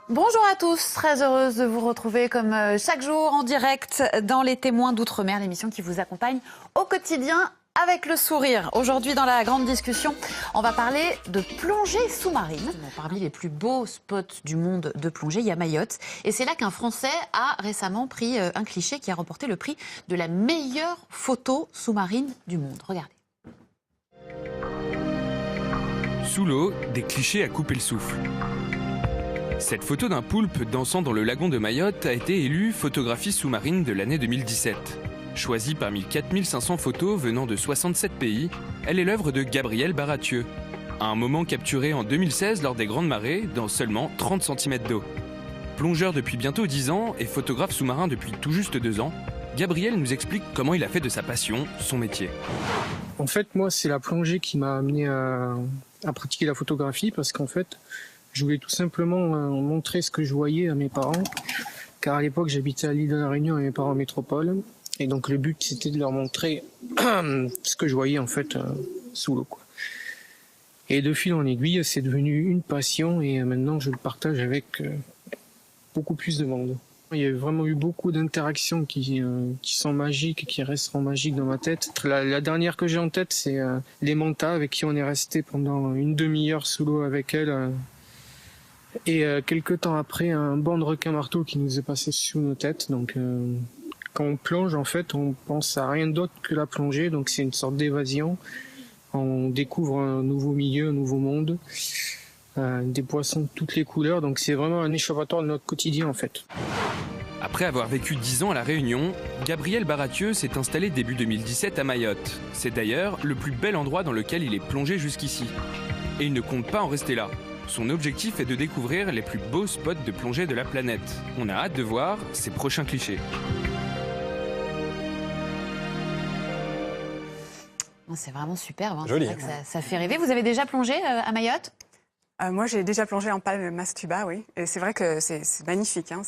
Bonjour à tous, très heureuse de vous retrouver comme chaque jour en direct dans Les Témoins d'Outre-mer, l'émission qui vous accompagne au quotidien avec le sourire. Aujourd'hui, dans la grande discussion, on va parler de plongée sous-marine. Parmi les plus beaux spots du monde de plongée, il y a Mayotte. Et c'est là qu'un Français a récemment pris un cliché qui a remporté le prix de la meilleure photo sous-marine du monde. Regardez. Sous l'eau, des clichés à couper le souffle. Cette photo d'un poulpe dansant dans le lagon de Mayotte a été élue photographie sous-marine de l'année 2017. Choisie parmi 4500 photos venant de 67 pays, elle est l'œuvre de Gabriel Baratieux. À un moment capturé en 2016 lors des grandes marées, dans seulement 30 cm d'eau. Plongeur depuis bientôt 10 ans et photographe sous-marin depuis tout juste 2 ans, Gabriel nous explique comment il a fait de sa passion son métier. En fait, moi, c'est la plongée qui m'a amené à pratiquer la photographie parce qu'en fait, je voulais tout simplement montrer ce que je voyais à mes parents, car à l'époque j'habitais à l'île de la Réunion avec mes parents en métropole, et donc le but c'était de leur montrer ce que je voyais en fait sous l'eau, quoi. Et de fil en aiguille, c'est devenu une passion et maintenant je le partage avec beaucoup plus de monde. Il y a vraiment eu beaucoup d'interactions qui sont magiques et qui resteront magiques dans ma tête. La dernière que j'ai en tête, c'est les Manta avec qui on est resté pendant une demi-heure sous l'eau avec elle. Et quelques temps après, un banc de requin-marteau qui nous est passé sous nos têtes. Donc, quand on plonge, en fait, on pense à rien d'autre que la plongée. Donc, c'est une sorte d'évasion. On découvre un nouveau milieu, un nouveau monde, des poissons de toutes les couleurs. Donc, c'est vraiment un échappatoire de notre quotidien, en fait. Après avoir vécu 10 ans à La Réunion, Gabriel Baratieux s'est installé début 2017 à Mayotte. C'est d'ailleurs le plus bel endroit dans lequel il est plongé jusqu'ici. Et il ne compte pas en rester là. Son objectif est de découvrir les plus beaux spots de plongée de la planète. On a hâte de voir ses prochains clichés. C'est vraiment superbe, hein. Joli. C'est vrai que ça fait rêver. Vous avez déjà plongé à Mayotte ? Moi, j'ai déjà plongé en palme mastuba, oui. Et c'est vrai que c'est magnifique, hein.